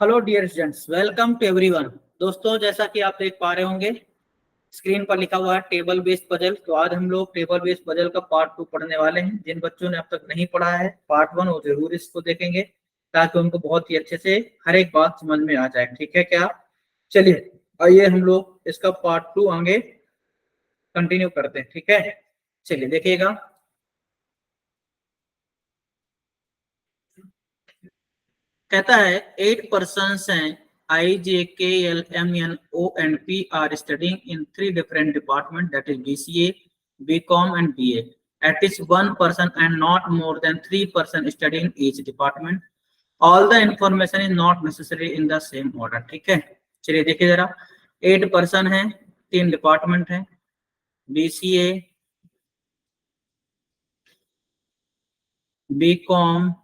Hello dear students, welcome to everyone. दोस्तों, जैसा कि आप देख पा रहे होंगे स्क्रीन पर लिखा हुआ है टेबल बेस्ड पजल। तो आज हम लोग टेबल बेस्ड पजल का पार्ट 2 पढ़ने वाले हैं। जिन बच्चों ने अब तक नहीं पढ़ा है पार्ट 1, वो जरूर इसको देखेंगे ताकि उनको बहुत ही अच्छे से हर एक बात समझ में आ जाए। ठीक है क्या? चलिए आइए हम लोग इसका पार्ट 2 आगे कंटिन्यू करते हैं। ठीक है, चलिए देखिएगा। कहता है 8 persons हैं, I, J, K, L, M, N, O and P are studying in 3 different departments, that is BCA, BCom and BA. At least one person and not more than 3 persons studying each department. All the information is not necessary in the same order. ठीक है, चलिए देखिए जरा। 8 person हैं, 3 department हैं, BCA, BCom,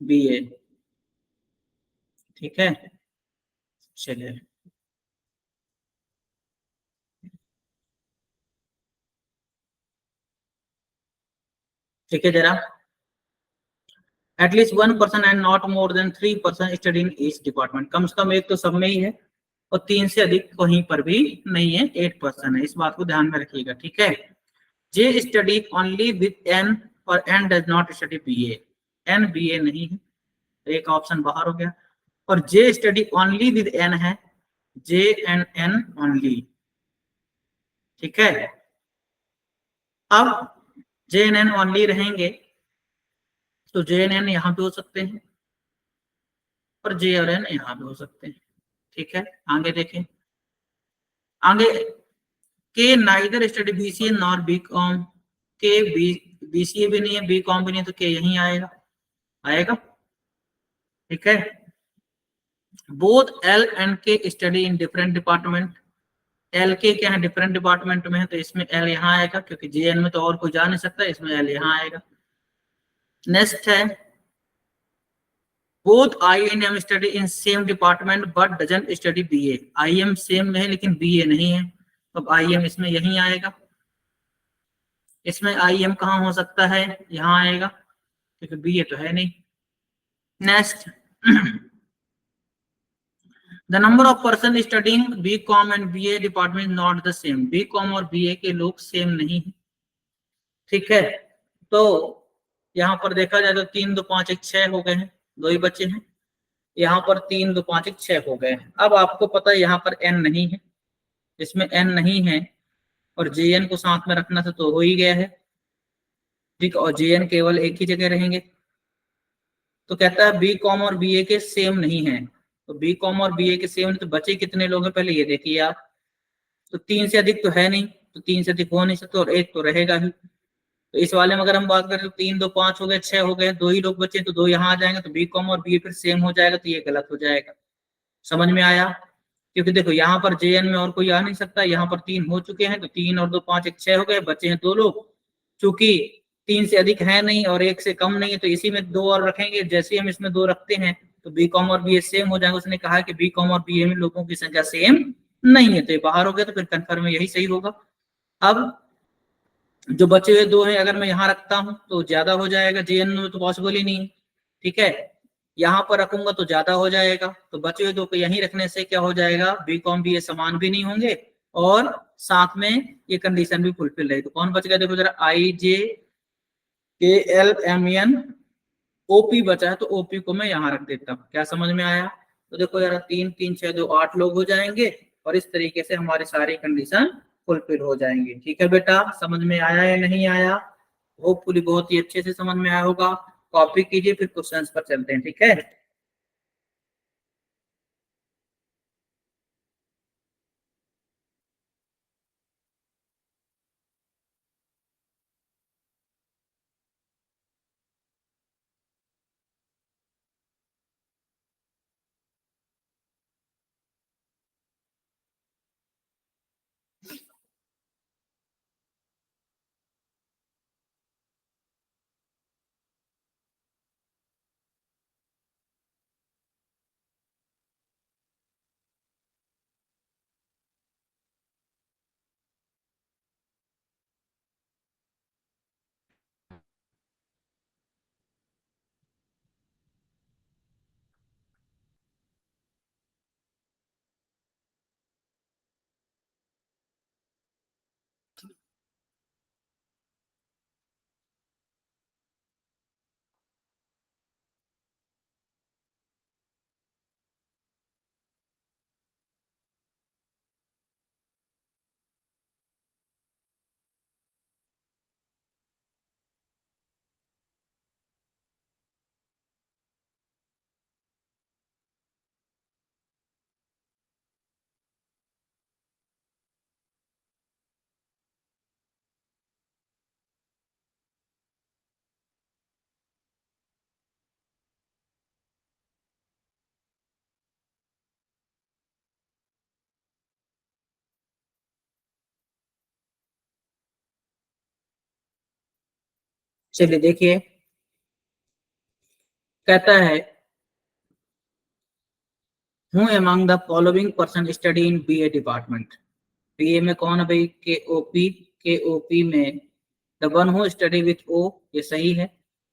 BA। ठीक है, चलिए देखिए जरा। At least 1 person and not more than 3 person study in each department. कम से कम एक तो सब में ही है और 3 से अधिक कहीं पर भी नहीं है। 8 पर्सन है, इस बात को ध्यान में रखिएगा। ठीक है, J study only with N और N does not study BA. N BA नहीं है, एक ऑप्शन बाहर हो गया। और J study only with N है, जे एंड एन ओनली। ठीक है, अब जे एन एन ओनली रहेंगे तो जे एन एन यहाँ पे हो सकते हैं और जे और एन यहाँ पे हो सकते हैं। ठीक है, आगे देखें। आगे K neither study BCA nor BCom. K BCA भी नहीं है, बीकॉम भी नहीं है, तो के यहीं आएगा आएगा। ठीक है, बोथ एल एंड के study in different department. L के क्या है, डिफरेंट डिपार्टमेंट में है, तो इसमें एल यहाँ आएगा क्योंकि जेएन में तो और कोई जा नहीं सकता, इसमें एल यहाँ आएगा। नेक्स्ट है both I and M study in same department but doesn't study BA. I M same में है लेकिन बीए नहीं है, तो आई एम इसमें यहीं आएगा। इसमें आई एम कहाँ हो सकता है, यहाँ आएगा क्योंकि बीए तो है नहीं। Next the number of person studying B com and B A department not the same. B com और बी ए के लोग सेम नहीं है। ठीक है, तो यहाँ पर देखा जाए तो 3 2 5 1 6 हो गए हैं, 2 ही बचे हैं। यहाँ पर 3 2 5 1 6 हो गए हैं। अब आपको पता है यहाँ पर एन नहीं है, इसमें एन नहीं है और जे एन को साथ में रखना था तो हो ही गया है। ठीक, और जे एन केवल एक ही जगह रहेंगे। तो कहता है बी कॉम और बी ए के सेम नहीं है। तो बी कॉम और बी ए के सेम, तो बचे कितने लोग हैं पहले ये देखिए आप। तो 3 से अधिक तो है नहीं, तो 3 से अधिक हो नहीं सकते और एक तो रहेगा ही। तो इस वाले में अगर हम बात करें तो 3 2 5 हो गए, 6 हो गए, 2 ही लोग बचे तो 2 यहाँ आ जाएंगे, तो बी कॉम और बी ए फिर सेम हो जाएगा, तो ये गलत हो जाएगा। समझ में आया? क्योंकि देखो यहाँ पर जे एन में और कोई आ नहीं सकता, यहाँ पर 3 हो चुके हैं, तो 3 और 2 5 1 6 हो गए, बचे हैं 2 लोग। चूंकि 3 से अधिक है नहीं और 1 से कम नहीं है, तो इसी में 2 और रखेंगे। जैसे हम इसमें 2 रखते हैं तो बी कॉम और बी ए सेम हो जाएंगे। उसने कहा कि बी कॉम और बी ए में लोगों की संख्या सेम नहीं है, तो ये बाहर हो गया, तो फिर कन्फर्म यही सही होगा। अब जो बचे हुए 2 हैं अगर मैं यहाँ रखता हूँ तो ज्यादा हो जाएगा, जेएन में तो पॉसिबल ही नहीं है। ठीक है, यहाँ पर रखूंगा तो ज्यादा हो जाएगा, तो बचे हुए 2 को यहीं रखने से क्या हो जाएगा, बी कॉम बी ए समान भी नहीं होंगे और साथ में ये कंडीशन भी फुलफिल रही। तो कौन बच गया देखो जरा, आई जे के एल एम एन ओपी बचा है, तो ओपी को मैं यहाँ रख देता हूँ। क्या समझ में आया? तो देखो जरा, 3 3 6 2 8 लोग हो जाएंगे और इस तरीके से हमारी सारी कंडीशन फुलफिल हो जाएंगी। ठीक है बेटा, समझ में आया या नहीं आया? होपफुली बहुत ही अच्छे से समझ में आया होगा। कॉपी कीजिए, फिर क्वेश्चंस पर चलते हैं। ठीक है, चलिए देखिए, कहता है who among the following person study in BA department. BA में कौन है भाई? केओपी। केओपी में the one who study with O, ये सही है।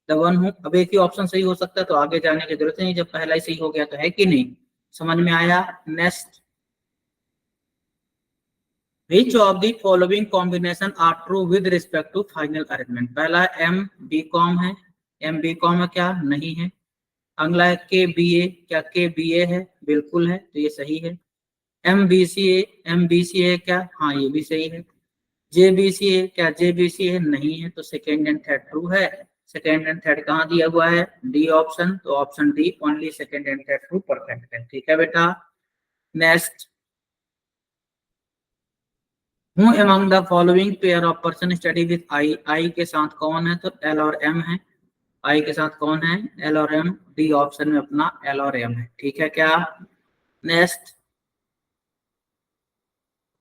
द वन हु, अब एक ही ऑप्शन सही हो सकता है तो आगे जाने की जरूरत नहीं, जब पहला ही सही हो गया तो, है कि नहीं? समझ में आया? Next, which of the following combination are true with respect to final arrangement. पहला एम बी कॉम है, एम बी कॉम है क्या? नहीं है। अगला है के बी ए, क्या के बी ए है? बिल्कुल है, तो ये सही है। एम बी सी ए, एम बी सी ए क्या? हाँ ये भी सही है। जे बी सी ए, क्या जे बी सी ए? नहीं है, तो सेकेंड एंड थर्ड ट्रू है। सेकेंड एंड थर्ड कहाँ दिया हुआ है? डी ऑप्शन, तो option D only second and third true perfect है। ठीक है बेटा। Next, who among the following pair of person study with I. I के साथ कौन है? तो एल और एम है। आई के साथ कौन है? एल और एम। डी ऑप्शन में अपना एल और एम है। ठीक है क्या? Next,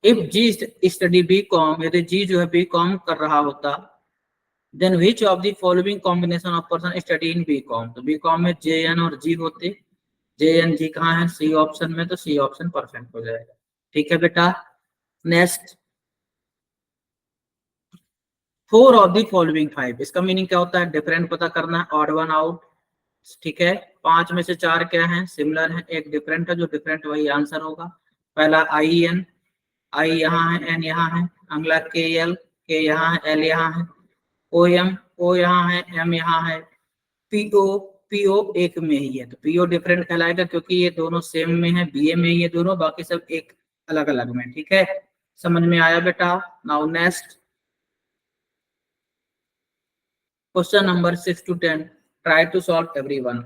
if G study B com, यदि जी जो है बी कॉम कर रहा होता, then which of the following combination of person study in B com. तो बी कॉम में जे एन और जी होते, जे एन जी कहाँ है? सी ऑप्शन में, तो सी ऑप्शन परफेक्ट हो जाएगा। ठीक है बेटा। Next, four of the following five, इसका मीनिंग क्या होता है? डिफरेंट पता करना है, ऑड वन आउट। ठीक है, पांच में से चार क्या है? सिमिलर है, एक डिफरेंट है, जो डिफरेंट वही आंसर होगा। पहला आई एन, आई यहाँ है, एन यहाँ है। अगला के एल, के यहाँ है, एल यहाँ है। ओ एम, ओ यहाँ है, एम यहाँ है। पीओ, पीओ एक में ही है, तो पीओ डिफरेंट कहलाएगा क्योंकि ये दोनों सेम में है, बीए में ही है दोनों, बाकी सब एक अलग अलग में। ठीक है, समझ में आया बेटा? Now next, question number 6 to 10, try to solve everyone.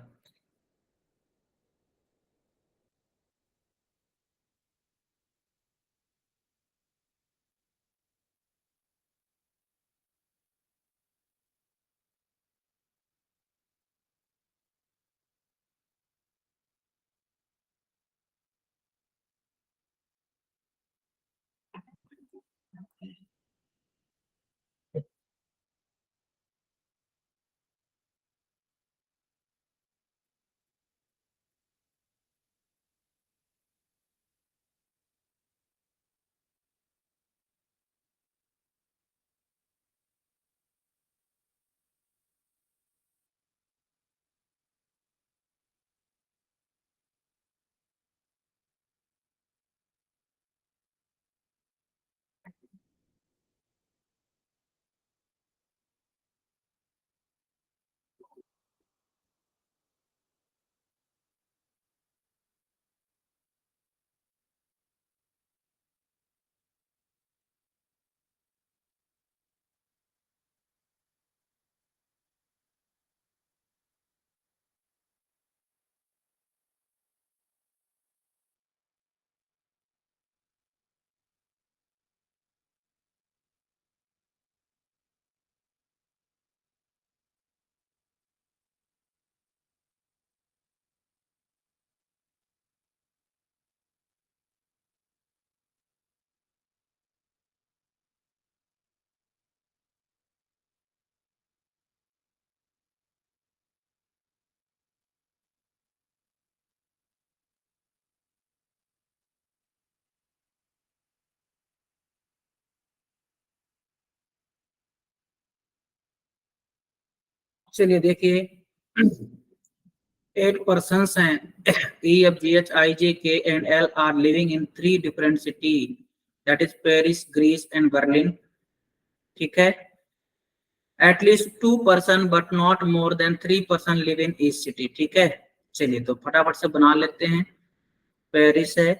चलिए देखिए, 8 persons हैं, E, F, G, H, I, J, K and L are living in 3 different cities, that is Paris, Greece and Berlin. ठीक है, at least 2 person but not more than 3 person live in each city. ठीक है, चलिए तो फटाफट से बना लेते हैं। पेरिस है,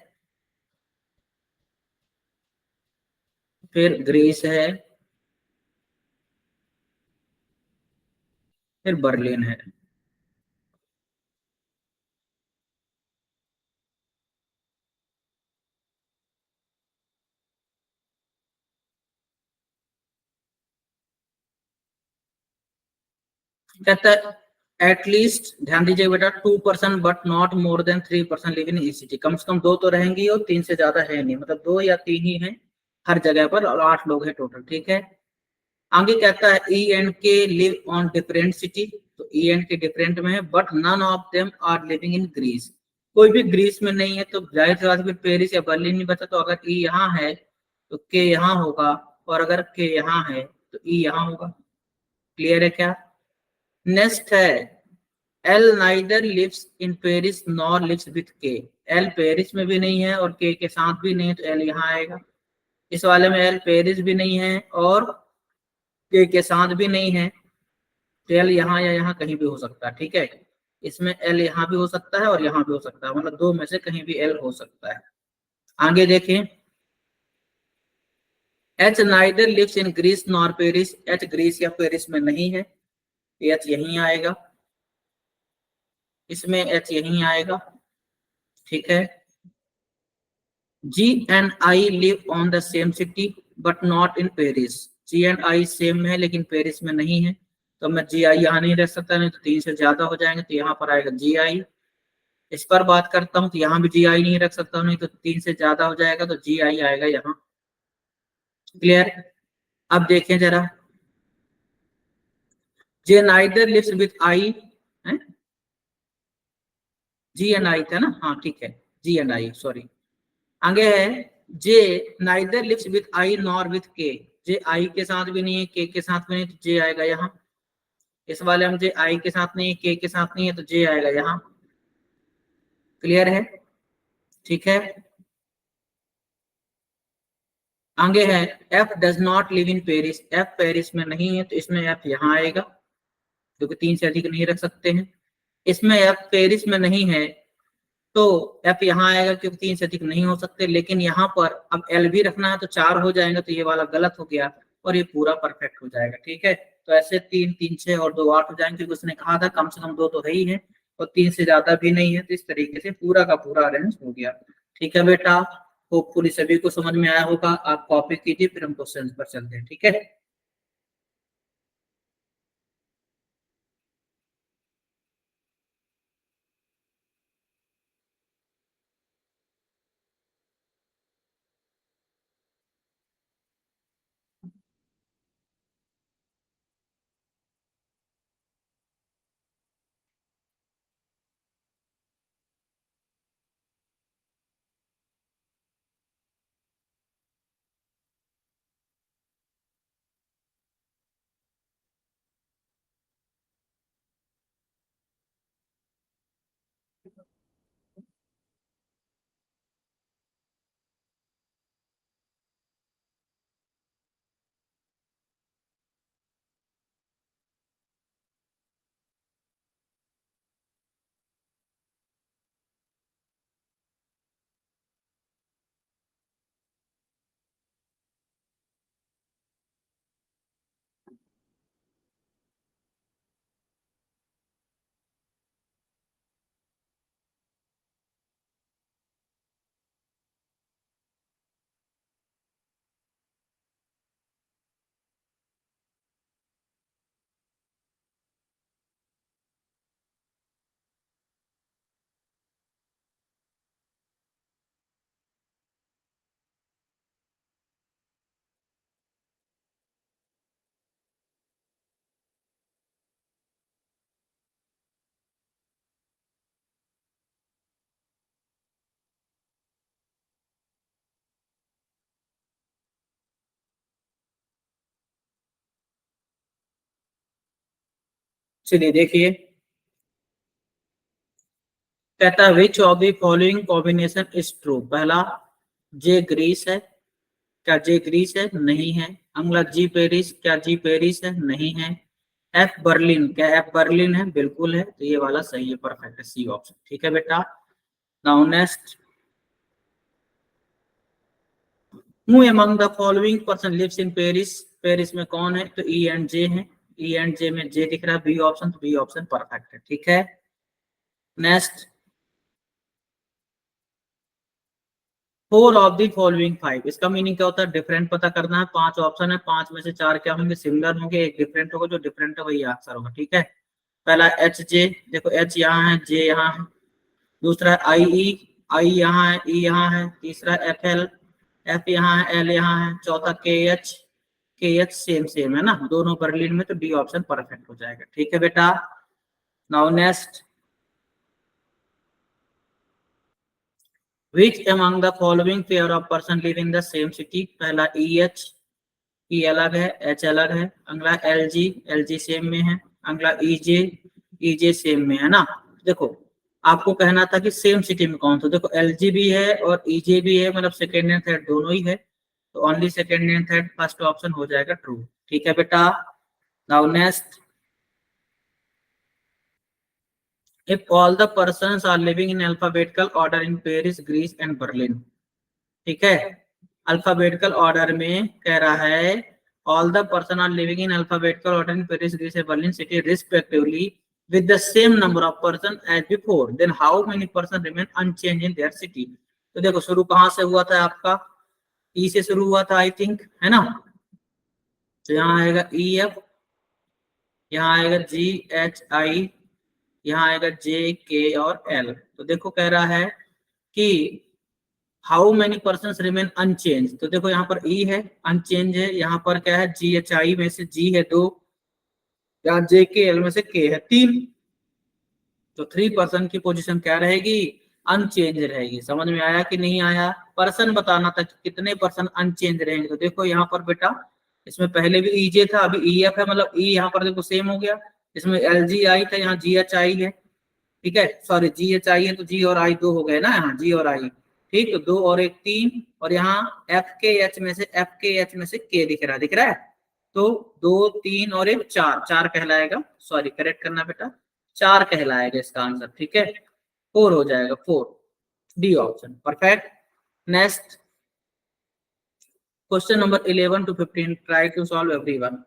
फिर ग्रीस है, फिर बर्लिन है। कहता है एटलीस्ट, ध्यान दीजिए बेटा, 2 person but not more than 3 person live in E city. कम से कम 2 तो रहेंगी और 3 से ज्यादा है नहीं, मतलब 2 या 3 ही हैं हर जगह पर, और 8 लोग हैं टोटल। ठीक है, आगे कहता है E and K live on different city, तो ई एंड के डिफरेंट में है, but none of them are living in Greece. कोई भी ग्रीस में नहीं है, तो जाहिर सी बात फिर पेरिस या बर्लिन नहीं बचा, तो अगर ई यहाँ है तो के यहाँ होगा, और अगर के यहाँ है तो ई यहाँ होगा। क्लियर है क्या? नेक्स्ट है L neither lives in Paris nor lives with K. L Paris में भी नहीं है और के साथ भी नहीं है, तो एल यहाँ आएगा। इस वाले में एल पेरिस भी नहीं है और के साथ भी नहीं है, तो एल यहाँ या यहाँ कहीं भी हो सकता है। ठीक है, इसमें एल यहाँ भी हो सकता है और यहाँ भी हो सकता है, मतलब दो में से कहीं भी एल हो सकता है। आगे देखें, H neither lives in Greece nor Paris. H Greece या पेरिस में नहीं है, एच यहीं आएगा, इसमें एच यहीं आएगा। ठीक है, G and I live on the same city but not in Paris. G and I same में है लेकिन पेरिस में नहीं है, तो मैं जी आई यहाँ नहीं रख सकता, नहीं तो 3 से ज्यादा हो जाएंगे, तो यहाँ पर आएगा जी आई। इस पर बात करता हूँ तो यहाँ भी जी आई नहीं रख सकता, नहीं तो 3 से ज्यादा हो जाएगा, तो जी आई आएगा यहाँ। क्लियर? अब देखें जरा, J neither lives with I, G and I था ना, हाँ ठीक है, जी एंड आई, सॉरी। आगे है J neither lives with I nor with K. J आई के साथ भी नहीं है, के साथ भी नहीं, तो जे आएगा यहाँ। इस वाले में जे आई के साथ नहीं है, के साथ नहीं है, तो जे आएगा यहाँ। क्लियर है? ठीक है, आगे है F does not live in Paris. F Paris में नहीं है, तो इसमें एफ यहाँ आएगा, क्योंकि 3 से अधिक नहीं रख सकते हैं। इसमें एफ पेरिस में नहीं है, तो एफ यहाँ आएगा, क्योंकि 3 से अधिक नहीं हो सकते। लेकिन यहाँ पर अब एल भी रखना है, तो 4 हो जाएंगे, तो ये वाला गलत हो गया और ये पूरा परफेक्ट हो जाएगा। ठीक है, तो ऐसे 3 3 6 और 2 8 हो जाएंगे, क्योंकि उसने कहा था कम से कम 2 तो है ही है और 3 से ज्यादा भी नहीं है, तो इस तरीके से पूरा का पूरा अरेंज हो गया। ठीक है बेटा, होपफुली सभी को समझ में आया होगा। आप कॉपी कीजिए, फिर हम क्वेश्चन पर चलते हैं। ठीक है, चलिए देखिए, कहता है विच of the following combination is true. पहला, जे ग्रीस है। क्या जे ग्रीस है? नहीं है। अगला जी पेरिस। क्या जी पेरिस है? नहीं है। F Berlin. क्या एफ बर्लिन है? बिल्कुल है, तो ये वाला सही है, परफेक्ट है, सी ऑप्शन। ठीक है बेटा, now next, who among the following person lives in Paris. Paris में कौन है? तो ई एंड जे है। ई एंड जे में जे दिख रहा है, बी ऑप्शन, तो बी ऑप्शन परफेक्ट है। ठीक है, नेक्स्ट, 4 ऑफ द फॉलोइंग 5। इसका मीनिंग क्या होता है? डिफरेंट पता करना है। 5 ऑप्शन है, 5 में से 4 क्या होंगे? सिमिलर होंगे, एक डिफरेंट होगा, जो डिफरेंट है वही आंसर होगा। ठीक है, पहला एच जे, देखो एच यहाँ है, जे यहाँ है। दूसरा आई ई, आई यहाँ है, ई यहाँ है। तीसरा एफ एल, एफ यहाँ है, एल यहाँ है। चौथा के एच, के एच सेम सेम है ना, दोनों बर्लिन में, तो डी ऑप्शन परफेक्ट हो जाएगा। ठीक है बेटा, now next, which among the following pair of person live in the same city. पहला ई एच, ई अलग है, एच अलग है। अगला L G, L G same में है। अगला ई जे सेम में है ना। देखो आपको कहना था कि सेम सिटी में कौन सा, देखो एल जी भी है और ई जे भी है, मतलब सेकेंड एंड थर्ड दोनों ही है, तो only second and third, first option हो जाएगा ट्रू। ठीक है बेटा, now next, if all the persons are living in alphabetical order in Paris, Greece and Berlin। ठीक है, अल्फाबेटिकल ऑर्डर में कह रहा है all the person are living in alphabetical order in Paris, Greece and Berlin city respectively with the same number of person as before, then how many person remain unchanged in their city। तो देखो शुरू कहाँ से हुआ था आपका, ई से शुरू हुआ था आई थिंक, है ना। तो यहाँ आएगा ई एफ, यहाँ आएगा जी एच आई, यहाँ आएगा जे के और एल। तो देखो कह रहा है कि how many person remain unchanged, तो देखो यहाँ पर ई है, अनचेंज है। यहाँ पर क्या है, जी एच आई में से जी है 2, यहाँ जे के एल में से के है 3, तो 3% की पोजीशन क्या रहेगी, अनचेंज रहेगी। समझ में आया कि नहीं आया, पर्सन बताना था कि कितने पर्सन अनचेंज रहेंगे। तो देखो यहाँ पर बेटा, इसमें पहले भी ईजे था, अभी ई एफ है, मतलब ई यहाँ पर देखो सेम हो गया। इसमें एल जी आई था, यहाँ जी एच आई है। ठीक है, सॉरी जी एच आई है, तो जी और आई दो हो गए ना, यहाँ जी और आई। ठीक, तो 2 और 1 3, और यहाँ एफ के एच में से के दिख रहा है। तो 2 3 और 1 4, 4 कहलाएगा, सॉरी करेक्ट करना बेटा, 4 कहलाएगा इसका आंसर। ठीक है, 4 हो जाएगा, 4, D option perfect. Next, question number 11 to 15, try to solve everyone.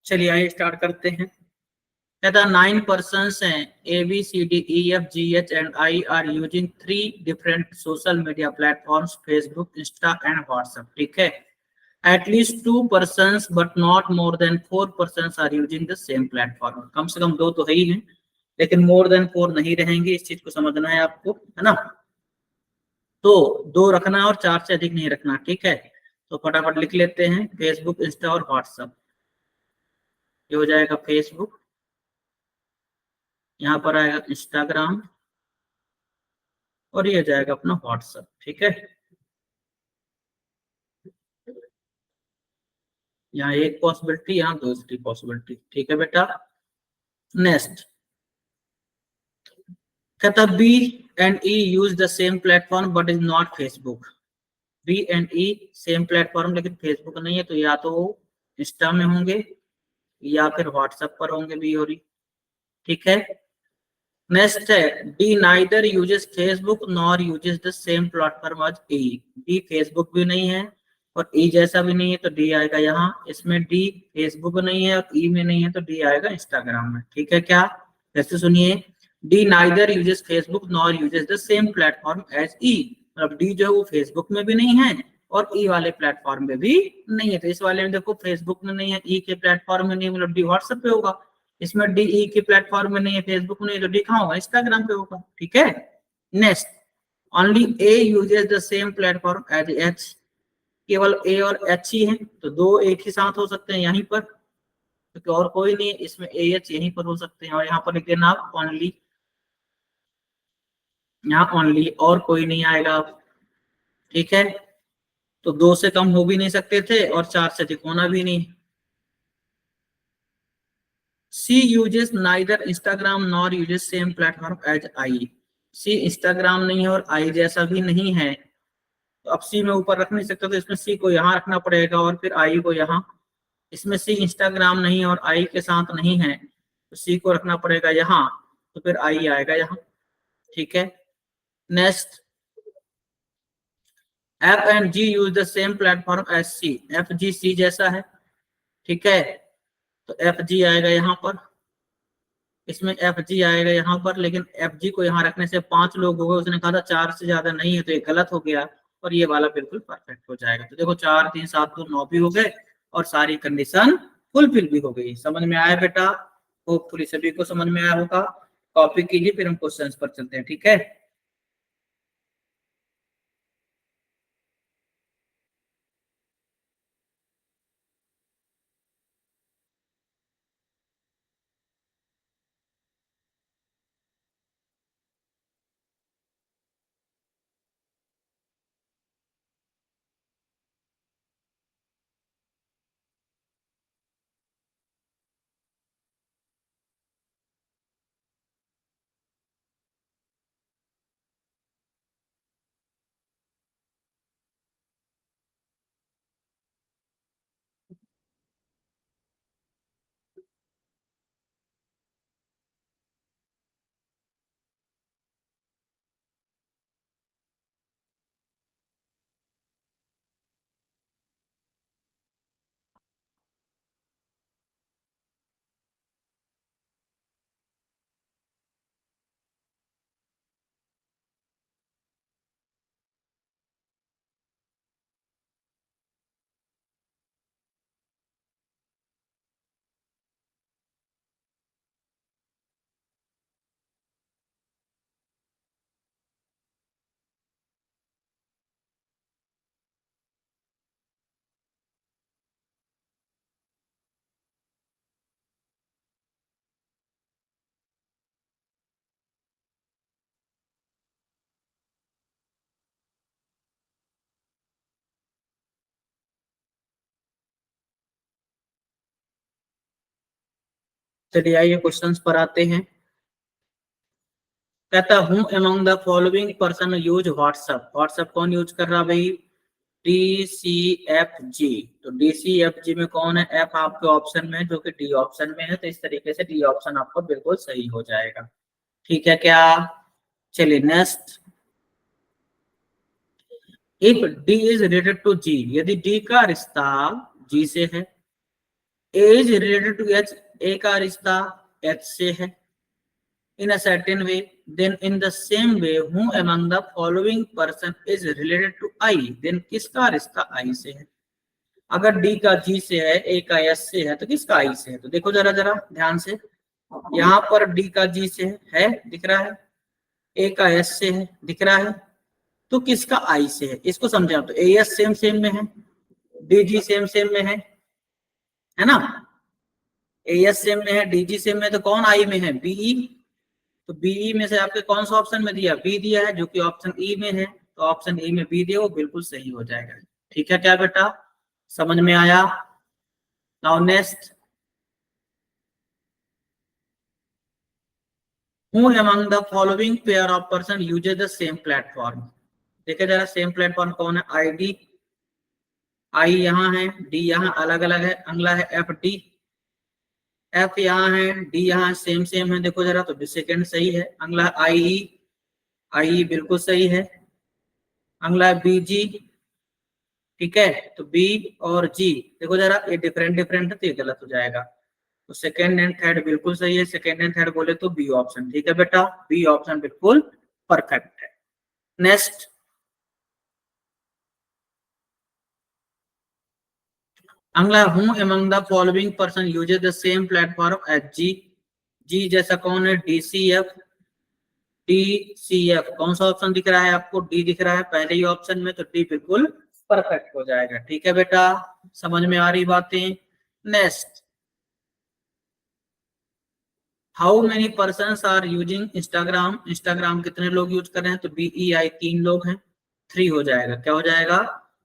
चलिए आइए स्टार्ट करते हैं। कहता 9 persons हैं A B C D E F G H and I are using 3 different social media platforms Facebook, Insta and WhatsApp। ठीक है, at least 2 persons but not more than 4 persons are using the same platform। कम से कम 2 तो है ही हैं, लेकिन more than 4 नहीं रहेंगे, इस चीज को समझना है आपको, है ना। तो 2 रखना है और 4 से अधिक नहीं रखना, ठीक है। तो फटाफट लिख लेते हैं, फेसबुक, इंस्टा और व्हाट्सएप। ये हो जाएगा फेसबुक, यहाँ पर आएगा इंस्टाग्राम और ये जाएगा अपना व्हाट्सएप। ठीक है, यहाँ एक पॉसिबिलिटी, यहाँ दूसरी पॉसिबिलिटी। ठीक है बेटा, नेक्स्ट कहता B and E use the same platform but is not Facebook. B and E same platform लेकिन फेसबुक नहीं है, तो या तो वो इंस्टा में होंगे या फिर व्हाट्सएप पर होंगे, बी और ई। ठीक है, नेक्स्ट है D neither uses Facebook nor uses the same platform as E. D Facebook भी नहीं है और ई जैसा भी नहीं है, तो डी आएगा यहाँ। इसमें डी फेसबुक नहीं है और ई में नहीं है, तो डी आएगा इंस्टाग्राम में। ठीक है, क्या जैसे सुनिए, D neither uses Facebook nor uses the same platform as E. मतलब डी जो है वो फेसबुक में भी नहीं है और ई वाले प्लेटफॉर्म में भी नहीं है। तो इस वाले में देखो फेसबुक में नहीं है, ई के प्लेटफॉर्म में नहीं है, मतलब डी व्हाट्सएप पे होगा। इसमें डी ई के प्लेटफॉर्म में नहीं है, फेसबुक में नहीं है, तो डी कहाँ होगा, इंस्टाग्राम पे होगा। ठीक है, next only A uses the same platform as H. केवल ए और एच ही है, तो 2 एक ही साथ हो सकते हैं यहीं पर, क्योंकि और कोई नहीं है। इसमें ए एच यहीं पर हो सकते हैं, और यहाँ पर लिख देना आप ओनली, यहाँ ओनली, और कोई नहीं आएगा। ठीक है, तो 2 से कम हो भी नहीं सकते थे और 4 से अधिक होना भी नहीं। C uses neither Instagram nor uses same platform as I. C Instagram नहीं है और आई जैसा भी नहीं है, तो अब सी में ऊपर रख नहीं सकता, तो इसमें सी को यहाँ रखना पड़ेगा और फिर आई को यहाँ। इसमें सी इंस्टाग्राम नहीं है और आई के साथ नहीं है, तो सी को रखना पड़ेगा यहाँ, तो फिर आई आएगा यहाँ। ठीक है, next F and G use the same platform as C. F G C जैसा है, ठीक है, तो एफ जी आएगा यहाँ पर, इसमें एफ जी आएगा यहाँ पर, लेकिन एफ जी को यहाँ रखने से 5 लोग हो गए, उसने कहा था 4 से ज्यादा नहीं है, तो ये गलत हो गया और ये वाला बिल्कुल परफेक्ट हो जाएगा। तो देखो 4 3 7 2 9 भी हो गए और सारी कंडीशन फुलफिल भी हो गई। समझ में आया बेटा, होपफुली सभी को समझ में आया होगा। कॉपी कीजिए, फिर हम क्वेश्चंस पर चलते हैं। ठीक है, चलिए आइए क्वेश्चंस पर आते हैं। कहता हूं among the following person use WhatsApp. WhatsApp कौन यूज कर रहा भाई, डी सी एफ जी। तो डी सी एफ जी में कौन है, एफ आपके ऑप्शन में, जो कि डी ऑप्शन में है, तो इस तरीके से डी ऑप्शन आपको बिल्कुल सही हो जाएगा। ठीक है क्या, चलिए next, if D is related to G. यदि डी का रिश्ता जी से है, A is related to H, A का रिश्ता एच से है in a certain way, then in the same way who among the following person is related to I, then किसका रिश्ता I से है। अगर D का G से है, A का S से है, तो किसका I से है। तो देखो जरा जरा ध्यान से, यहाँ पर D का G से है दिख रहा है, A का S से है दिख रहा है, तो किसका I से है, इसको समझे आप। तो AS सेम सेम में है, DG सेम सेम में है ना। AS सेम में है, DG सेम में, तो कौन I में है, BE। तो बीई में से आपके कौन सा ऑप्शन में दिया, बी दिया है, जो कि ऑप्शन ई में है, तो ऑप्शन ई में बी दिया, वो बिल्कुल सही हो जाएगा। ठीक है क्या बेटा, समझ में आया। Now next, who among the following pair of person uses the same platform. देखिए जरा सेम प्लेटफॉर्म कौन है, आईडी, आई यहाँ है, डी यहाँ अलग अलग है, अगला है एफ डी, एफ यहाँ है, डी यहाँ सेम सेम है, देखो जरा, तो सेकेंड सही है। अगला है आई, आई बिल्कुल सही है। अगला है बीजी, ठीक है, तो बी और जी देखो जरा, ये डिफरेंट डिफरेंट है, तो ये गलत हो जाएगा। तो सेकेंड एंड थर्ड बिल्कुल सही है, सेकेंड एंड थर्ड बोले तो बी ऑप्शन, ठीक है बेटा, बी ऑप्शन बिल्कुल परफेक्ट है। नेक्स्ट, अगला, who among the following person uses the same platform as G. G जैसा कौन है, डीसीएफ, डीसीएफ कौन सा ऑप्शन दिख रहा है आपको, डी दिख रहा है पहले ही ऑप्शन में, तो डी बिल्कुल परफेक्ट हो जाएगा। ठीक है बेटा, समझ में आ रही बातें। Next, how many person are using Instagram, Instagram कितने लोग यूज कर रहे हैं, तो बीई तीन लोग हैं, थ्री हो जाएगा, क्या हो जाएगा,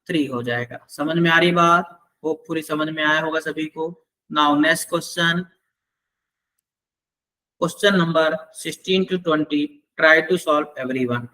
थ्री हो जाएगा। समझ में आ रही बात, वो पूरी समझ में आया होगा सभी को। Now next question, question number 16 to 20, try to solve everyone.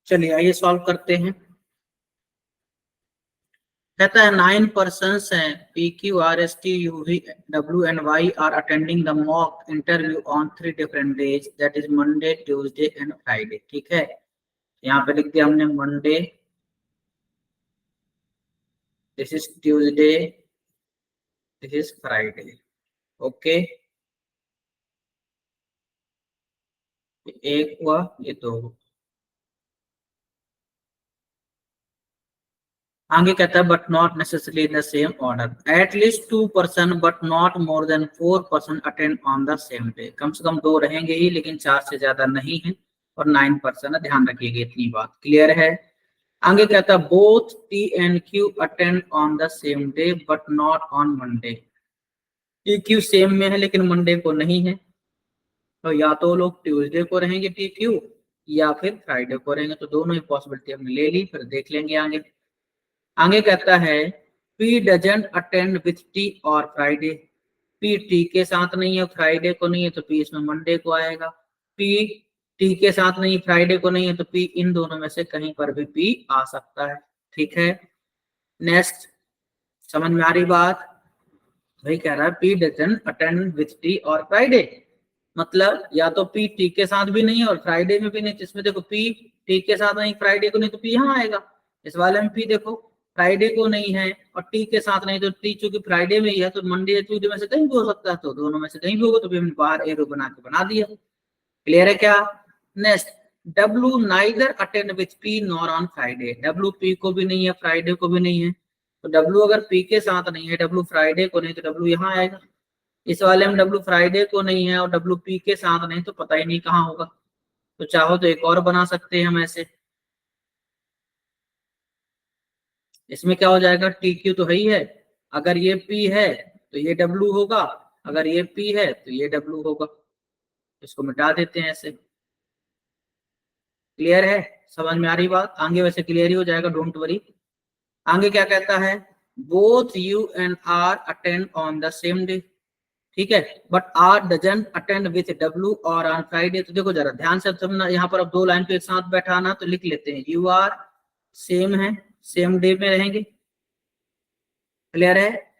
चलिए आइए सॉल्व करते हैं। कहता है 9 पर्सन हैं, P Q R S T U V W and Y are attending the mock interview on 3 different days, that is Monday Tuesday and Friday. ठीक है, यहाँ पे लिख दिया हमने Monday, this is Tuesday, this is Friday. Okay, एक हुआ, ये दो हुआ। आगे कहता है but not necessarily in the same order, at least 2 person but not more than 4 person attend on the same day. कम से कम दो रहेंगे ही, लेकिन 4 से ज्यादा नहीं है, और 9 पर्सन है, ध्यान रखिएगा, इतनी बात क्लियर है। आगे कहता है both T and Q attend on the same day but not on Monday. T Q same में है लेकिन मंडे को नहीं है, तो या तो लोग ट्यूसडे को रहेंगे टी क्यू, या फिर फ्राइडे को रहेंगे। तो दोनों ही पॉसिबिलिटी हमने ले ली, फिर देख लेंगे आगे। आगे कहता है P doesn't attend with T और फ्राइडे। पी टी के साथ नहीं है, फ्राइडे को नहीं है, तो पी इसमें मंडे को आएगा। पी टी के साथ नहीं, फ्राइडे को नहीं है, तो पी इन दोनों में से कहीं पर भी पी आ सकता है। ठीक है, नेक्स्ट, समझ में आ रही बात? भाई कह रहा है P doesn't attend with T और फ्राइडे, मतलब या तो पी टी के साथ भी नहीं है और फ्राइडे में भी नहीं। जिसमें देखो पी टी के साथ नहीं, फ्राइडे को नहीं, तो पी यहाँ आएगा। इस वाले में पी देखो फ्राइडे को नहीं है और टी के साथ नहीं, तो टी चूंकि फ्राइडे में ही है, तो मंडे या ट्यूसडे में से कहीं भी हो सकता है, तो दोनों में से कहीं भी होगा, तो फिर हमने बाहर एरो बना के बना दिया। क्लियर है क्या? Next, W neither attend with P nor on Friday. W P को भी नहीं है, फ्राइडे को भी नहीं है, तो डब्ल्यू अगर पी के साथ नहीं है, डब्ल्यू फ्राइडे को नहीं, तो डब्ल्यू यहाँ आएगा। इस वाले में डब्ल्यू फ्राइडे को नहीं है और डब्ल्यू पी के साथ नहीं, तो पता ही नहीं कहाँ होगा। तो चाहो तो एक और बना सकते हैं हम ऐसे। इसमें क्या हो जाएगा, टी क्यू तो है ही है, अगर ये पी है तो ये डब्ल्यू होगा, अगर ये पी है तो ये डब्ल्यू होगा। इसको मिटा देते हैं ऐसे। क्लियर है? समझ में आ रही बात? आगे वैसे क्लियर ही हो जाएगा, डोंट वरी। आगे क्या कहता है, both U and R attend on the same day. ठीक है, but R doesn't attend with W और ऑन फ्राइडे। तो देखो जरा ध्यान से समझना, यहाँ पर अब दो लाइन को एक साथ बैठाना, तो लिख लेते हैं यू आर सेम है, सेम डे में रहेंगे। क्लियर है?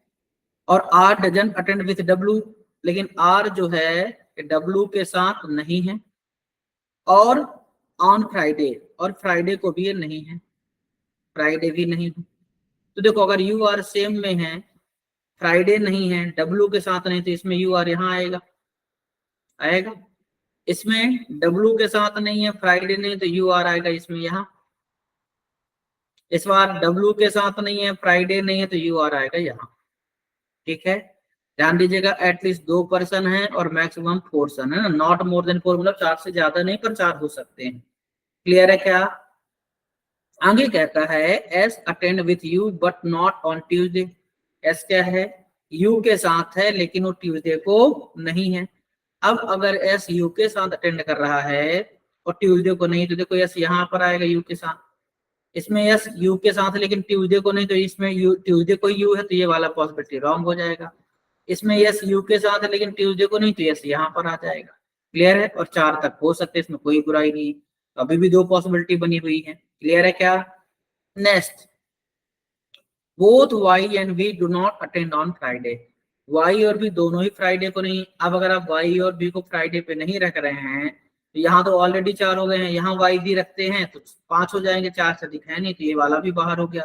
और R doesn't attend with W, लेकिन आर जो है डब्ल्यू के साथ नहीं है, और ऑन फ्राइडे, और फ्राइडे को भी ये नहीं है, फ्राइडे भी नहीं है। तो देखो अगर यू आर सेम में है, फ्राइडे नहीं है, डब्ल्यू के साथ नहीं, तो इसमें यू आर यहाँ आएगा, आएगा। इसमें डब्ल्यू के साथ नहीं है, फ्राइडे नहीं, तो यू आर आएगा इसमें यहाँ। इस बार डब्ल्यू के साथ नहीं है, फ्राइडे नहीं है, तो यू आर आएगा यहाँ। ठीक है, ध्यान दीजिएगा, एटलीस्ट 2 पर्सन है और मैक्सिमम 4 पर्सन है ना, नॉट मोर देन 4, मतलब 4 से ज्यादा नहीं, पर 4 हो सकते हैं। क्लियर है क्या? आगे कहता है S attend with you but not on Tuesday. S क्या है, यू के साथ है लेकिन वो ट्यूसडे को नहीं है। अब अगर एस यू के साथ अटेंड कर रहा है और ट्यूसडे को नहीं, तो देखो एस यहाँ पर आएगा यू के साथ। इसमें एस यू के साथ है लेकिन ट्यूसडे को नहीं, तो इसमें यू ट्यूसडे को यू है, तो ये वाला पॉसिबिलिटी रॉन्ग हो जाएगा। इसमें यस यू के साथ है लेकिन ट्यूसडे को नहीं, तो यस यहाँ पर आ जाएगा। क्लियर है? और 4 तक हो सकते हैं, इसमें कोई बुराई नहीं। तो अभी भी 2 पॉसिबिलिटी बनी हुई है। क्लियर है क्या? Next, both Y and V do not attend on Friday. Y और भी दोनों ही फ्राइडे को नहीं। अब अगर आप वाई और बी को फ्राइडे पे नहीं रख रहे हैं, तो यहाँ तो ऑलरेडी 4 हो गए हैं, यहाँ वाई भी रखते हैं तो 5 हो जाएंगे, 4 से अधिक है नहीं, तो ये वाला भी बाहर हो गया।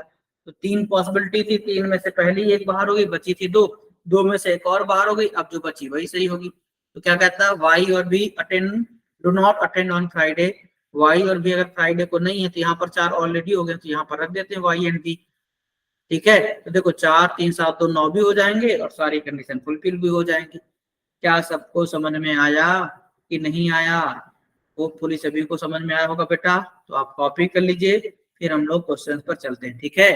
तो 3 पॉसिबिलिटी थी, 3 में से पहली एक बाहर हो गई, बची थी 2, 2 में से एक और बाहर हो गई, अब जो बची वही सही होगी। तो क्या कहता है, वाई और B attend do not attend on Friday. Y और बी अगर फ्राइडे को नहीं है, तो यहाँ पर 4 ऑलरेडी हो गए, तो यहाँ पर रख देते हैं वाई एंड बी। ठीक है, तो देखो 4 3 7 2 9 भी हो जाएंगे और सारी कंडीशन फुलफिल भी हो जाएंगी। क्या सबको समझ में आया कि नहीं आया? होपफुली सभी को समझ में आया होगा बेटा। तो आप कॉपी कर लीजिए, फिर हम लोग क्वेश्चन पर चलते हैं। ठीक है,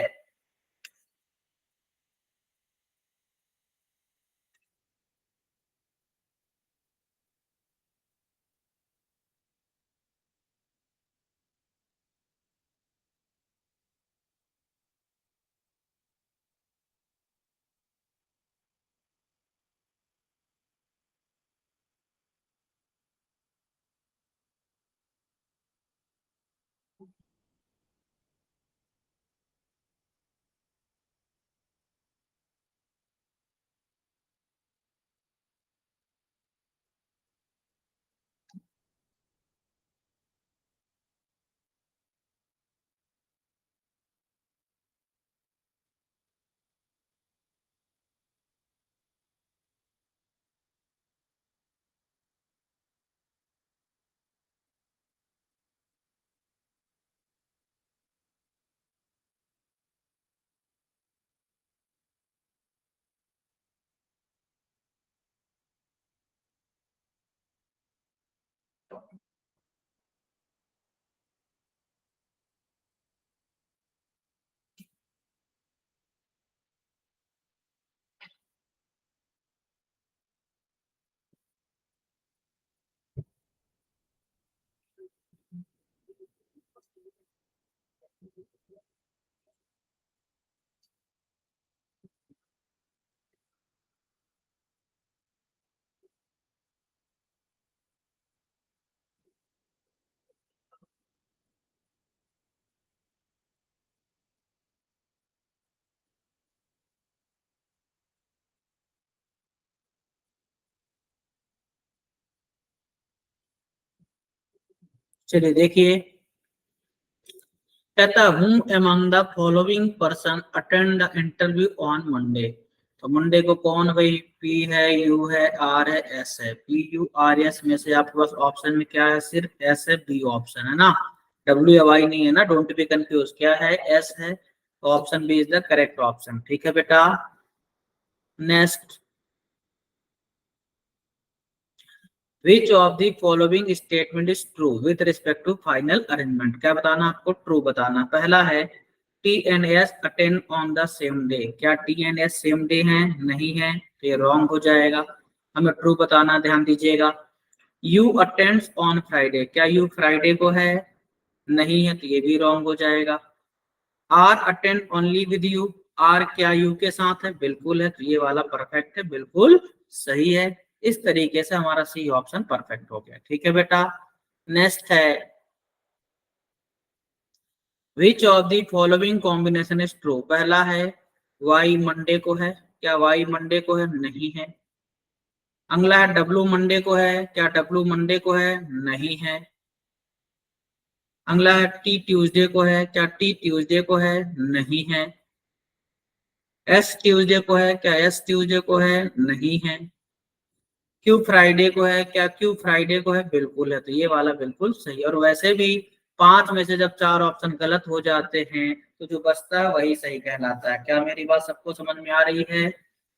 चलिए देखिए, कहता हूँ among the following person attend the interview on Monday. तो मंडे को कौन, भाई पी है, यू है, आर है, एस है। पी यू आर एस में से आपके पास ऑप्शन में क्या है, सिर्फ एस है, बी ऑप्शन है ना, डब्ल्यू या वाई नहीं है ना, डोंट बी कंफ्यूज, क्या है, एस है। तो option B is the correct option. ठीक है बेटा, next, which of the following statement is true with respect to final arrangement. क्या बताना आपको, ट्रू बताना। पहला है T and S attend on the same day. क्या T and S same day है, नहीं है, तो ये रॉन्ग हो जाएगा, हमें ट्रू बताना, ध्यान दीजिएगा। यू अटेंड्स ऑन फ्राइडे, क्या यू फ्राइडे को है, नहीं है, तो ये भी रॉन्ग हो जाएगा। R attend only with U, R क्या यू के साथ है, बिल्कुल है, तो ये वाला परफेक्ट है, बिल्कुल सही है। इस तरीके से हमारा सी ऑप्शन परफेक्ट हो गया। ठीक है बेटा, नेक्स्ट है, विच of the following combination is true. पहला है वाई मंडे को है, क्या वाई मंडे को है, नहीं है। अगला है डब्लू मंडे को है, क्या डब्लू मंडे को है, नहीं है। अगला है टी ट्यूसडे को है, क्या टी ट्यूसडे को है, नहीं है। एस ट्यूसडे को है, क्या एस ट्यूसडे को है, नहीं है। क्यू फ्राइडे को है, क्या क्यू फ्राइडे को है, बिल्कुल है, तो ये वाला बिल्कुल सही। और वैसे भी पांच में से जब चार ऑप्शन गलत हो जाते हैं तो जो बचता है वही सही कहलाता है। क्या मेरी बात सबको समझ में आ रही है?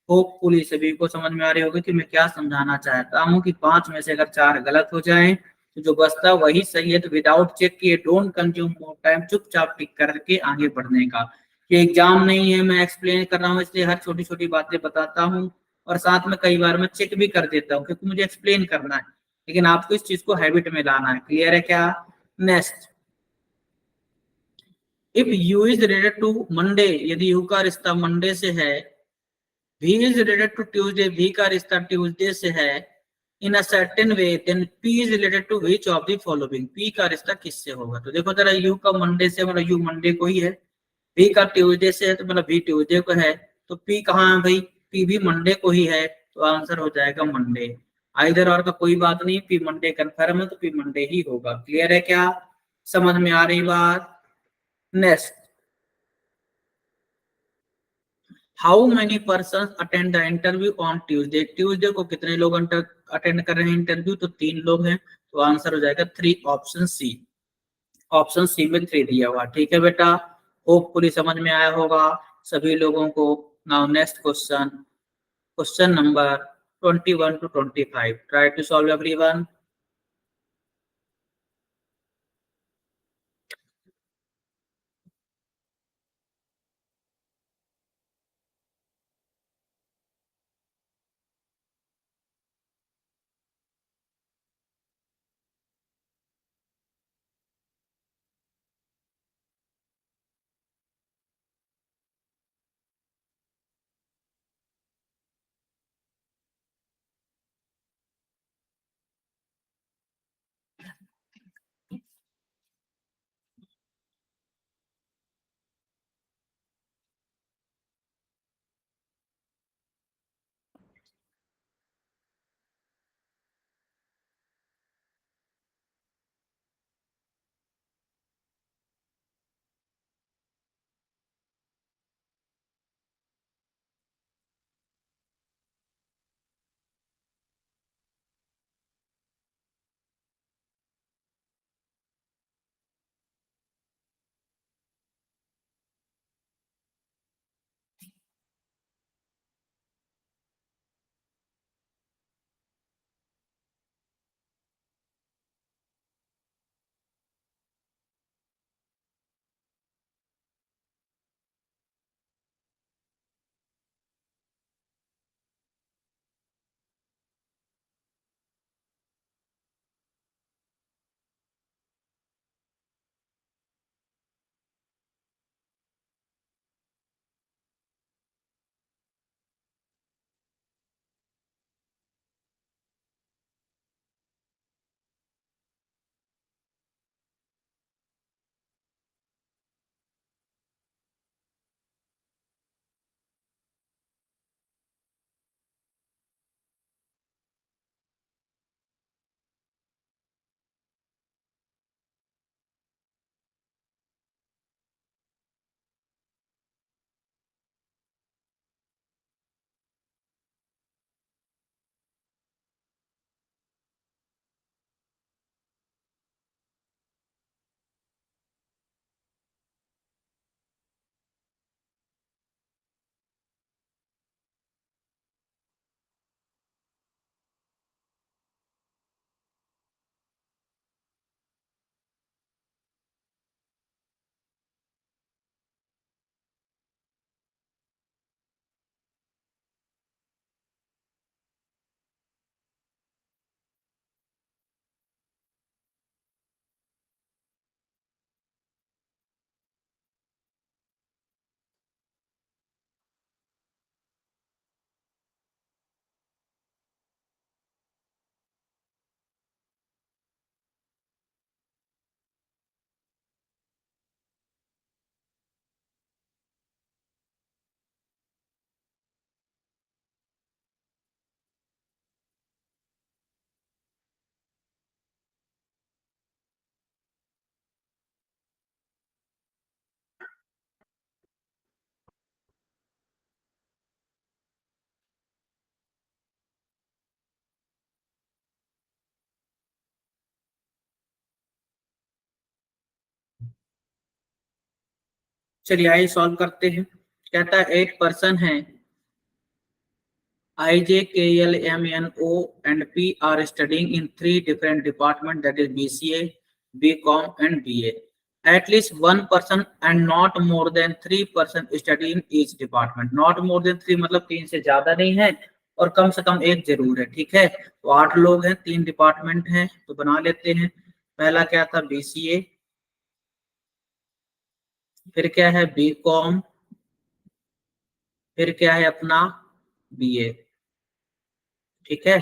होपफुली सभी को समझ में आ रही होगी कि मैं क्या समझाना चाहता हूँ, कि पांच में से अगर चार गलत हो जाएं तो जो बचता है वही सही है। तो विदाउट चेक किए, डोंट कंज्यूम मोर टाइम, चुपचाप टिक करके आगे बढ़ने का। ये एग्जाम नहीं है, मैं एक्सप्लेन कर रहा हूँ, इसलिए हर छोटी छोटी बातें बताता हूँ, और साथ में कई बार मैं चेक भी कर देता हूँ क्योंकि मुझे एक्सप्लेन करना है, लेकिन आपको इस चीज को हैबिट में लाना है। क्लियर है क्या? Next, if U is related to Monday, यदि यू का रिश्ता मंडे से है, V is related to Tuesday, V का रिश्ता ट्यूसडे से है, in a certain way, then P is related to which of the following, P का रिश्ता किससे होगा। तो देखो जरा, U का मंडे से, मतलब U मंडे को ही है, V का ट्यूसडे से है, तो मतलब V ट्यूसडे को है, तो P कहाँ है भाई, P भी मंडे को ही है, तो आंसर हो जाएगा मंडे। आइदर और का कोई बात नहीं, P मंडे कन्फर्म है, तो P मंडे ही होगा। क्लियर है क्या, समझ में आ रही बात? Next, how many person attend the interview on Tuesday, Tuesday को कितने लोग अटेंड कर रहे हैं इंटरव्यू, तो तीन लोग हैं, तो आंसर हो जाएगा three, option C. Option C में थ्री दिया हुआ। ठीक है बेटा, होपफुली समझ में आया होगा सभी लोगों को। Now next question, question number 21 to 25, try to solve everyone. चलिए आइए सॉल्व करते हैं। कहता है 8 पर्सन है, IJKLMNO and P are studying in 3 different departments, that is BCA, BCom and BA. At least 1 person and not more than 3 person study in each department. Not more than 3 मतलब 3 से ज्यादा नहीं है और कम से कम एक जरूर है। ठीक है, तो 8 लोग हैं, 3 डिपार्टमेंट हैं, तो बना लेते हैं। पहला क्या था, BCA, फिर क्या है BCom, फिर क्या है अपना BA। ठीक है,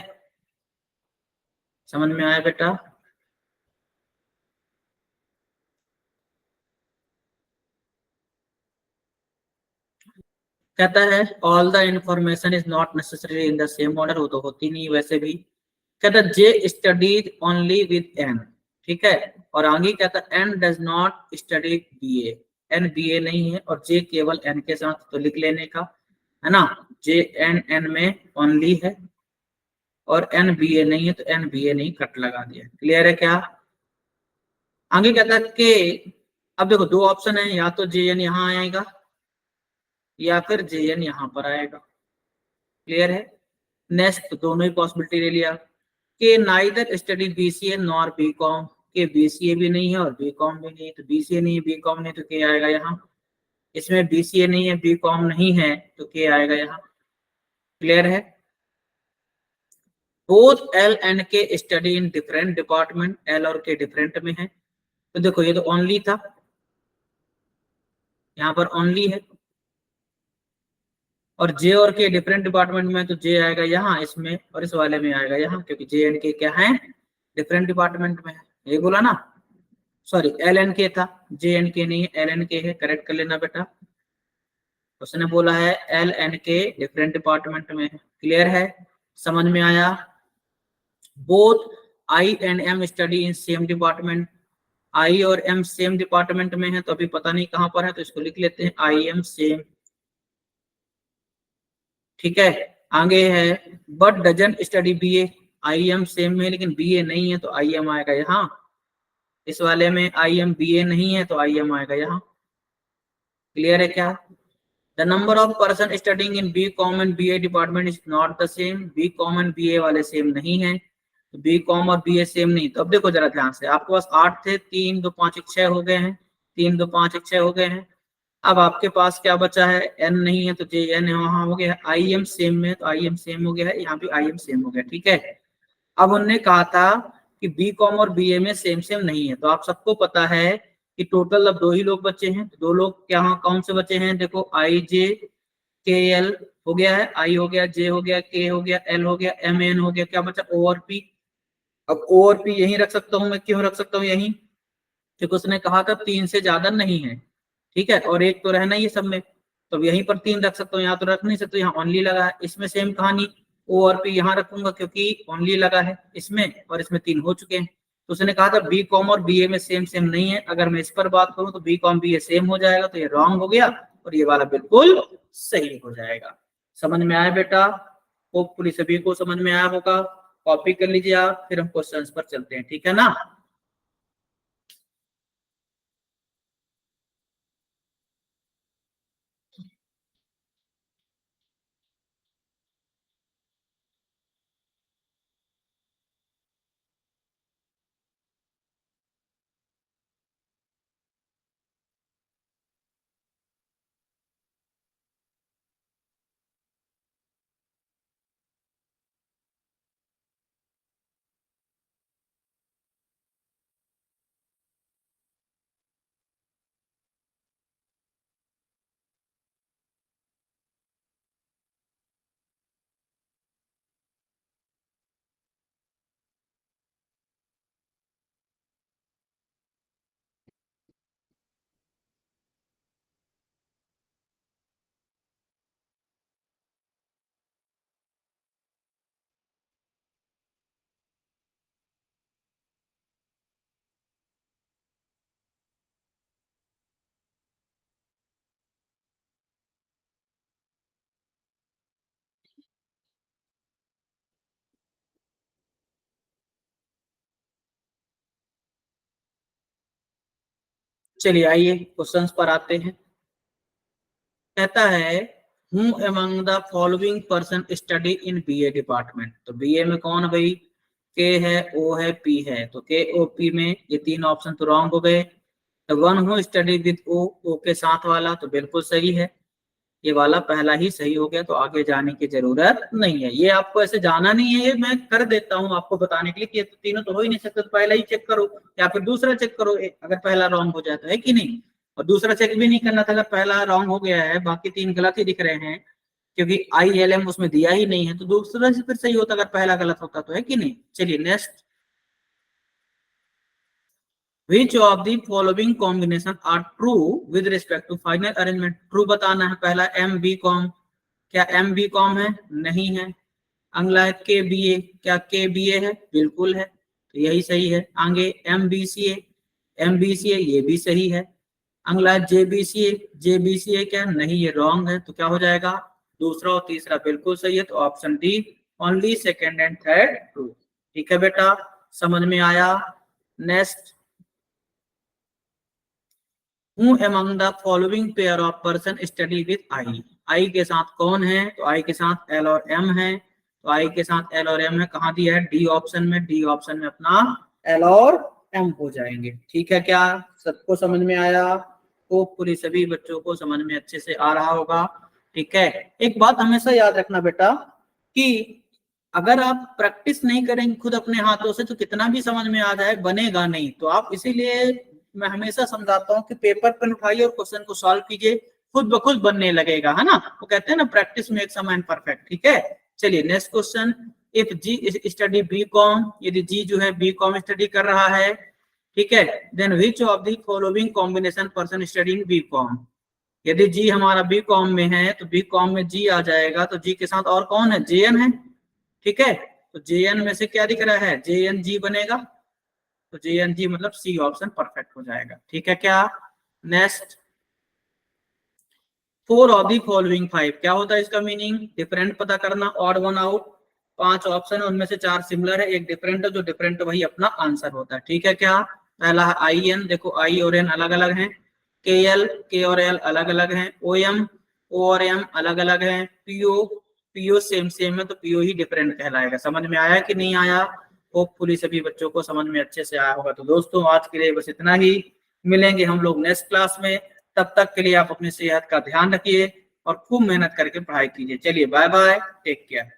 समझ में आया बेटा? कहता है all the information is not necessary in the same order, वो तो होती नहीं वैसे भी। कहता है J studies only with N. ठीक है, और आगे कहता है N does not study BA, N BA नहीं है और जे केवल एन के साथ, तो लिख लेने का है ना। जे एन एन में ओनली है और एन बीए नहीं है, तो एन बीए नहीं, कट लगा दिया। क्लियर है क्या? आगे कहता है कि अब देखो दो ऑप्शन है, या तो जे एन यहाँ आएगा या फिर जे एन यहाँ पर आएगा। क्लियर है? नेक्स्ट दोनों ही पॉसिबिलिटी ले लिया कि neither study BCA nor BCom, K BCA भी नहीं है और बीकॉम भी नहीं है, तो बीसीए नहीं है बीकॉम नहीं, तो के आएगा यहाँ। इसमें बीसीए नहीं है बीकॉम नहीं है, तो के आएगा यहाँ। क्लियर है? बोथ एल एंड के study in different department, L और के डिफरेंट में है, तो देखो ये तो ओनली था, यहाँ पर ओनली है, और जे और के डिफरेंट डिपार्टमेंट में, तो जे आएगा यहाँ इसमें और इस वाले में आएगा यहाँ, क्योंकि जे एंड के क्या है, डिफरेंट डिपार्टमेंट में है। ये बोला ना, सॉरी एल एन के था, जे एन के नहीं है, एल एन के है, करेक्ट कर लेना बेटा। उसने बोला है L N K different department में है। क्लियर है? समझ में आया? Both I and M study in same department, I और एम सेम डिपार्टमेंट में है, तो अभी पता नहीं कहां पर है, तो इसको लिख लेते हैं आई एम सेम। ठीक है, आगे है but doesn't study BA, I M same में लेकिन बीए नहीं है, तो आई एम आएगा यहाँ। इस वाले में आई एम बीए नहीं है, तो आई एम आएगा यहाँ। क्लियर है क्या? The number of person studying in B com and B A department is not the same, B com and B A वाले सेम नहीं है, तो बी कॉम और बी ए सेम नहीं। तो अब देखो जरा ध्यान से, आपके पास 8 थे, 3 2 5 1 6 हो गए हैं, 3 2 5 1 6 हो गए हैं। अब आपके पास क्या बचा है, एन नहीं है, तो जे एन वहां हो गया, आई एम सेम में, तो आई एम सेम हो गया है, यहाँ भी आई एम सेम हो गया। ठीक है, अब उनने कहा था कि बी कॉम और बी ए में सेम सेम नहीं है, तो आप सबको पता है कि टोटल अब 2 ही लोग बचे हैं, तो 2 लोग यहाँ कौन से बचे हैं, देखो आई जे के एल हो गया है, आई हो गया, जे हो गया, के हो गया, एल हो गया, एम एन हो गया, क्या बचा ओ और पी। अब ओ और पी यही रख सकता हूँ मैं, क्यों रख सकता हूँ यही, क्योंकि उसने कहा था 3 से ज्यादा नहीं है। ठीक है, और एक तो रहना ही है सब में, तो यहीं पर 3 रख सकता हूँ, यहाँ तो रख नहीं सकते, यहाँ ओनली लगा है। इसमें सेम कहानी, ओ और पी यहाँ रखूंगा क्योंकि ओनली लगा है इसमें, और इसमें 3 हो चुके हैं। तो उसने कहा था बी कॉम और बी ए में सेम सेम नहीं है। अगर मैं इस पर बात करूं तो B com B A same हो जाएगा, तो ये रॉन्ग हो गया और ये वाला बिल्कुल सही हो जाएगा। समझ में आया बेटा? होपफुली सभी को समझ में आया होगा। कॉपी कर लीजिए आप, फिर हम क्वेश्चंस पर चलते हैं। ठीक है ना? चलिए आइए क्वेश्चंस पर आते हैं। कहता है हूँ among the following person study in BA department. तो बीए में कौन है भाई? के है, ओ है, पी है। तो के ओ पी में ये तीन ऑप्शन तो रॉन्ग हो गए। तो one who study with O, ओ के साथ वाला तो बिल्कुल सही है, ये वाला पहला ही सही हो गया, तो आगे जाने की जरूरत नहीं है। ये आपको ऐसे जाना नहीं है, ये मैं कर देता हूँ आपको बताने के लिए कि ये तो तीनों तो हो ही नहीं सकते, तो पहला ही चेक करो या फिर दूसरा चेक करो, अगर पहला रॉन्ग हो जाता है कि नहीं। और दूसरा चेक भी नहीं करना था, अगर पहला रॉन्ग हो गया है, बाकी तीन गलत ही दिख रहे हैं, क्योंकि आई एल एम उसमें दिया ही नहीं है, तो दूसरा से फिर सही होता अगर पहला गलत होता तो, है कि नहीं। चलिए next, Which of the following combination are true with respect to final arrangement? True बताना है। पहला एम बी कॉम, क्या एम बी कॉम है? नहीं है। अगला है के बी ए, क्या के बी ए है? बिल्कुल है, तो यही सही है। आगे एम बी सी ए, एम बी सी ए ये भी सही है। अगला है जे बी सी ए, जे बी सी ए क्या? नहीं, ये रॉन्ग है, तो क्या हो जाएगा? दूसरा और तीसरा बिल्कुल सही है, तो option D only second and third true. ठीक है बेटा, समझ में आया। Next, who among the following pair of person study with I. I के साथ कौन है? तो आई के साथ एल और एम है, तो आई के साथ एल और एम है, कहाँ दिया है? डी ऑप्शन में। डी ऑप्शन में अपना एल और एम हो जाएंगे। ठीक है, क्या सबको समझ में आया? तो पूरी सभी बच्चों को समझ में अच्छे से आ रहा होगा। ठीक है, एक बात हमेशा याद रखना बेटा कि अगर आप प्रैक्टिस नहीं करेंगे खुद अपने हाथों से, तो कितना भी समझ में आ जाए बनेगा नहीं। तो आप इसीलिए मैं हमेशा समझाता हूँ कि पेपर पेन उठाइए और क्वेश्चन को सॉल्व कीजिए, खुद ब खुद बनने लगेगा, है ना। वो कहते हैं ना practice makes a man perfect. ठीक है, चलिए next question, if G study B com, यदि जी जो है बी कॉम स्टडी कर रहा है, ठीक है, then which of the following combination person studying B com. यदि जी हमारा बी कॉम में है तो बी कॉम में जी आ जाएगा, तो जी के साथ और कौन है? जे एन है। ठीक है, तो जे एन में से क्या दिख रहा है? जे एन जी बनेगा, तो जे एन जी मतलब सी ऑप्शन परफेक्ट हो जाएगा। ठीक है, क्या next, four of the following five, क्या होता है इसका मीनिंग? डिफरेंट पता करना, ऑड वन आउट। पांच ऑप्शन है, उनमें से चार सिमिलर है, एक डिफरेंट है, जो डिफरेंट वही अपना आंसर होता है। ठीक है, क्या पहला है आई एन, देखो आई और एन अलग अलग हैं। के एल, के और एल अलग अलग हैं। ओ एम, ओ और एम अलग अलग हैं। पीओ, पीओ सेम सेम है, तो पीओ ही डिफरेंट कहलाएगा। समझ में आया कि नहीं आया? होपफुली सभी बच्चों को समझ में अच्छे से आया होगा। तो दोस्तों आज के लिए बस इतना ही, मिलेंगे हम लोग नेक्स्ट क्लास में। तब तक के लिए आप अपनी सेहत का ध्यान रखिए और खूब मेहनत करके पढ़ाई कीजिए। चलिए बाय बाय, टेक केयर।